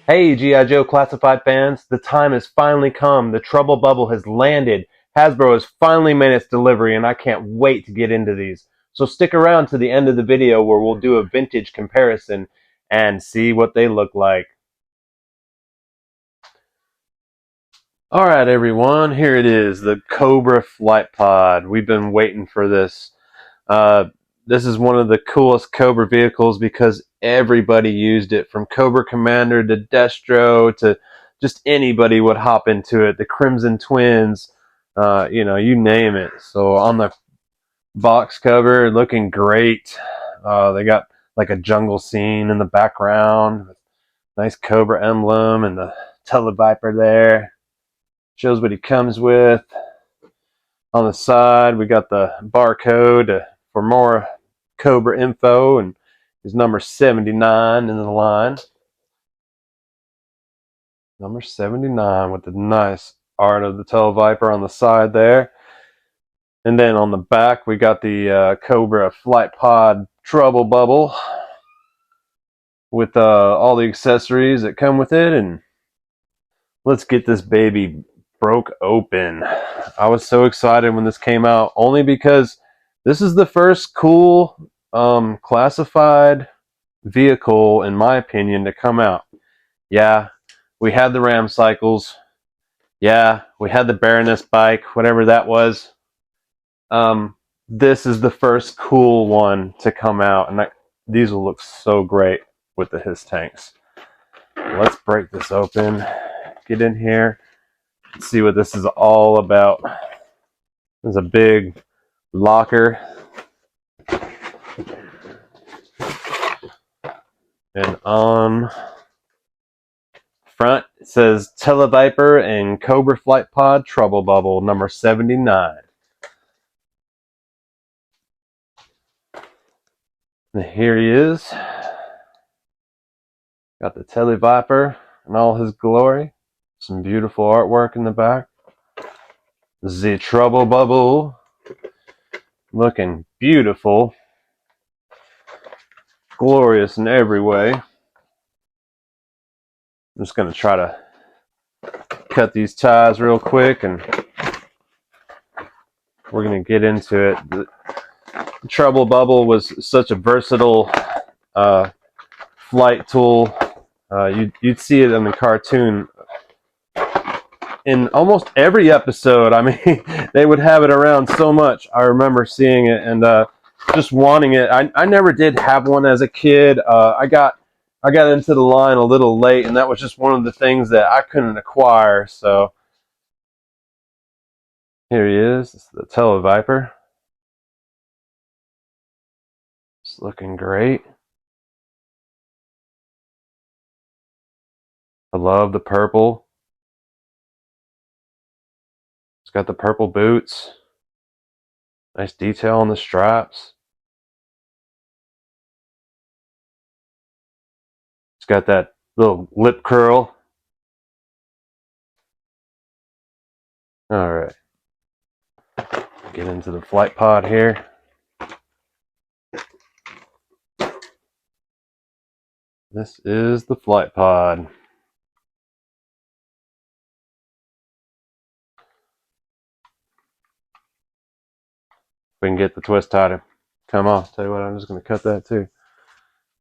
Hey, G.I. Joe Classified fans, the time has finally come. The Trouble Bubble has landed. Hasbro has finally made its delivery, and I can't wait to get into these. So stick around to the end of the video where we'll do a vintage comparison and see what they look like. Alright everyone, here it is, the Cobra Flight Pod. We've been waiting for this. Uh, this is one of the coolest Cobra vehicles because everybody used it, from Cobra Commander to Destro to just anybody would hop into it. The Crimson Twins, you name it. So on the box cover, looking great. They got like a jungle scene in the background, nice Cobra emblem and the Televiper there. Shows what he comes with. On the side, we got the barcode for more Cobra info, and is number 79 in the line. Number 79 with the nice art of the Televiper on the side there. And then on the back, we got the Cobra Flight Pod Trouble Bubble with all the accessories that come with it. And let's get this baby broke open. I was so excited when this came out, only because this is the first cool classified vehicle, in my opinion, to come out. Yeah, we had the Ram Cycles. Yeah, we had the Baroness bike, whatever that was. This is the first cool one to come out, and these will look so great with the HISS tanks. Let's break this open, get in here, see what this is all about. There's a big locker, and on front it says Televiper and Cobra Flight Pod Trouble Bubble number 79. And here he is. Got the Televiper in all his glory. Some beautiful artwork in the back. The Trouble Bubble, looking beautiful, glorious in every way. I'm just going to try to cut these ties real quick, and we're going to get into it. The Trouble Bubble was such a versatile flight tool. You'd see it in the cartoon in almost every episode. I mean, they would have it around so much. I remember seeing it and just wanting it. I never did have one as a kid. I got into the line a little late, and that was just one of the things that I couldn't acquire. So here he is. This is the Televiper. It's looking great. I love the purple. It's got the purple boots. Nice detail on the straps. It's got that little lip curl. All right. Get into the flight pod here. This is the flight pod. We can get the twist tie to come off. Tell you what, I'm just going to cut that too.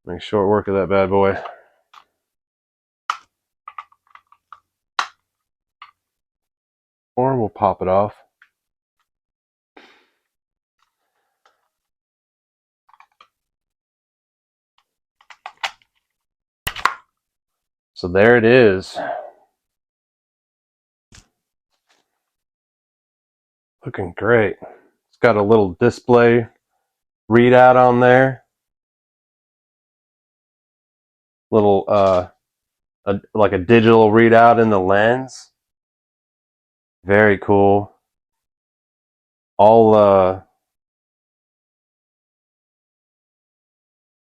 Make short work of that bad boy. Or we'll pop it off. So there it is. Looking great. It's got a little display readout on there. Little like a digital readout in the lens. Very cool. All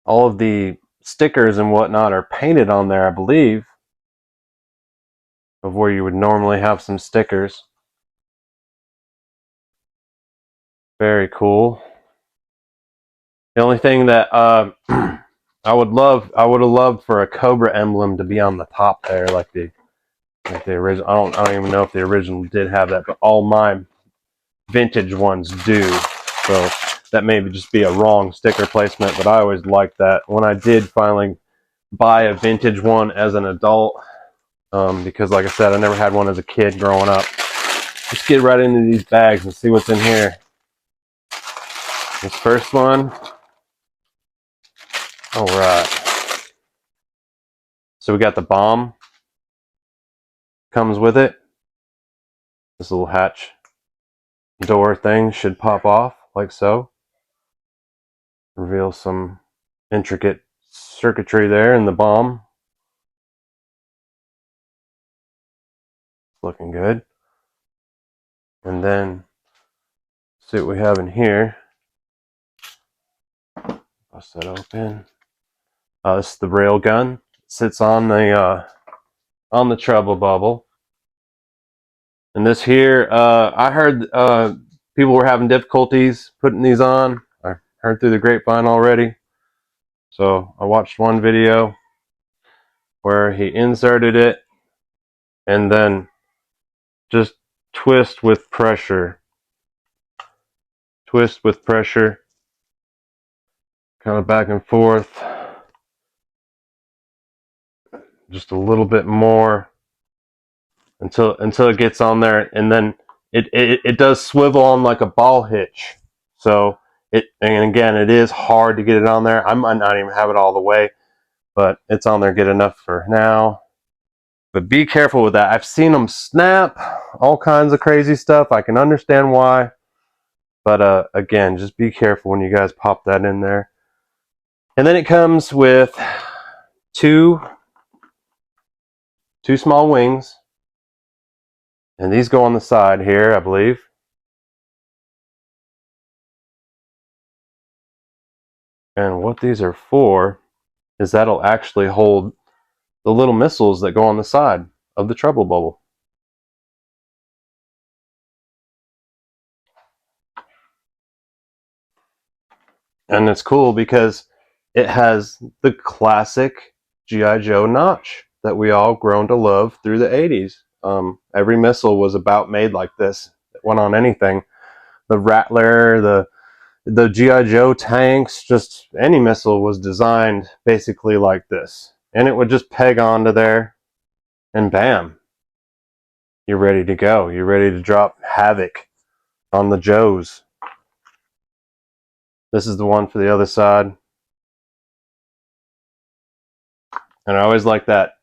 of the stickers and whatnot are painted on there, I believe, of where you would normally have some stickers. Very cool. The only thing that I would have loved for a Cobra emblem to be on the top there, like the original. I don't even know if the original did have that, but all my vintage ones do. So that may just be a wrong sticker placement, but I always liked that. When I did finally buy a vintage one as an adult, because like I said, I never had one as a kid growing up. Let's get right into these bags and see what's in here. This first one. All right. So we got the bomb. Comes with it. This little hatch door thing should pop off like so. Reveal some intricate circuitry there in the bomb. Looking good. And then see what we have in here. Bust that open. This is the rail gun. It sits on the treble bubble. And this here, I heard people were having difficulties putting these on. I heard through the grapevine already. So I watched one video where he inserted it and then just twist with pressure. Twist with pressure. Kind of back and forth. Just a little bit more until it gets on there, and then it does swivel on like a ball hitch. So and again, it is hard to get it on there. I might not even have it all the way, but it's on there good enough for now. But be careful with that. I've seen them snap, all kinds of crazy stuff. I can understand why, but again, just be careful when you guys pop that in there. And then it comes with two small wings, and these go on the side here, I believe. And what these are for is that'll actually hold the little missiles that go on the side of the treble bubble. And it's cool because it has the classic G.I. Joe notch that we all grown to love through the 80s. Every missile was about made like this. It went on anything. The Rattler, the G.I. Joe tanks, just any missile was designed basically like this. And it would just peg onto there, and bam, you're ready to go. You're ready to drop havoc on the Joes. This is the one for the other side. And I always like that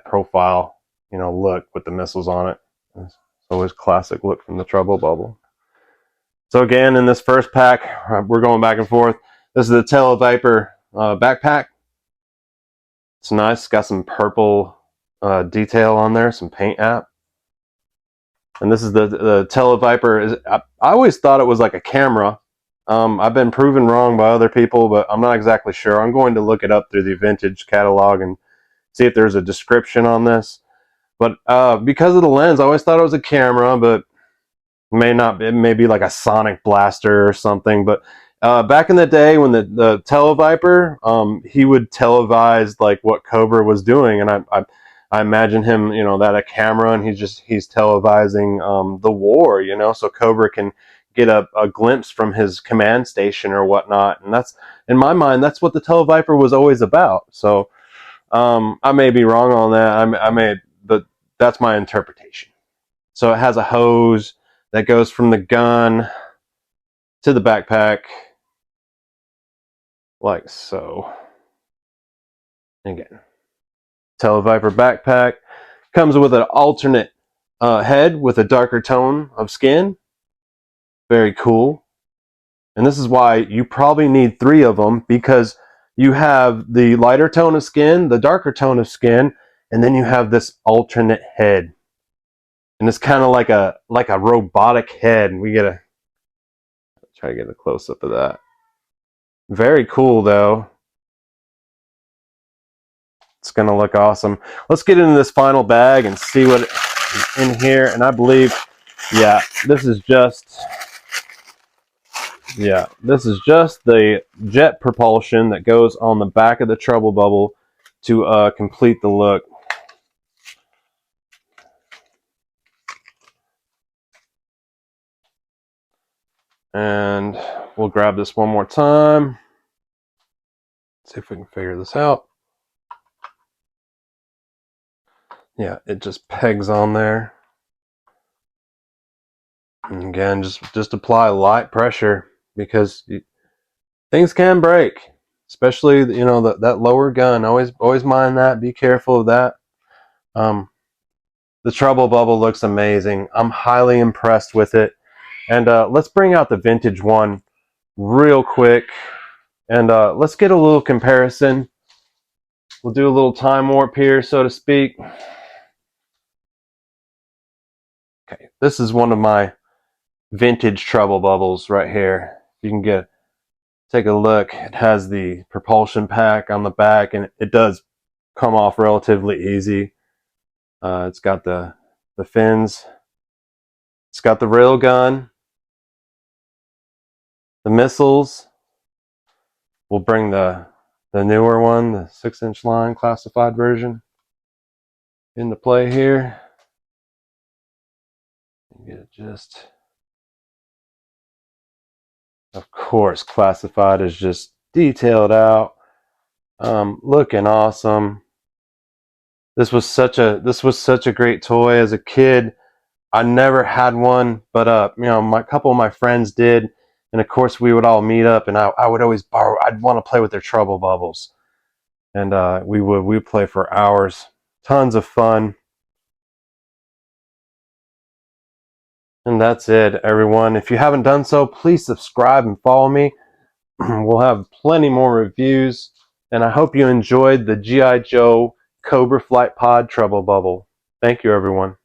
profile, look with the missiles on it. It's always classic look from the treble bubble. So again, in this first pack, we're going back and forth. This is the Televiper backpack. It's nice. It's got some purple detail on there, some paint app. And this is the Televiper. I always thought it was like a camera. I've been proven wrong by other people, but I'm not exactly sure. I'm going to look it up through the vintage catalog and see if there's a description on this. But because of the lens, I always thought it was a camera, but it may be like a sonic blaster or something. But back in the day when the Televiper, he would televise like what Cobra was doing, and I imagine him, that a camera, and he's televising the war, so Cobra can get a glimpse from his command station or whatnot. And that's, in my mind, that's what the Televiper was always about. So I may be wrong on that. But that's my interpretation. So it has a hose that goes from the gun to the backpack, like so. Again, Televiper backpack comes with an alternate head with a darker tone of skin. Very cool. And this is why you probably need 3 of them, because you have the lighter tone of skin, the darker tone of skin, and then you have this alternate head. And it's kind of like a robotic head. And we gotta try to get a close up of that. Very cool though. It's gonna look awesome. Let's get into this final bag and see what is in here. And I believe, yeah, this is just Yeah, this is just the jet propulsion that goes on the back of the treble bubble to complete the look. And we'll grab this one more time. See if we can figure this out. Yeah, it just pegs on there. And again, just apply light pressure because things can break, especially that lower gun. Always mind that. Be careful of that. The treble bubble looks amazing. I'm highly impressed with it. And let's bring out the vintage one real quick, and let's get a little comparison. We'll do a little time warp here, so to speak. Okay, this is one of my vintage treble bubbles right here. You can take a look. It has the propulsion pack on the back, and it does come off relatively easy. It's got the fins. It's got the rail gun, the missiles. We'll bring the newer one, the 6-inch line classified version, into play here. Get it just, of course, classified is just detailed out, looking awesome. This was such a great toy as a kid. I never had one, but a couple of my friends did, and of course we would all meet up, and I would always borrow. I'd want to play with their treble bubbles, and we would play for hours. Tons of fun. And that's it, everyone. If you haven't done so, please subscribe and follow me. We'll have plenty more reviews, and I hope you enjoyed the G.I. Joe Cobra Flight Pod Treble Bubble. Thank you, everyone.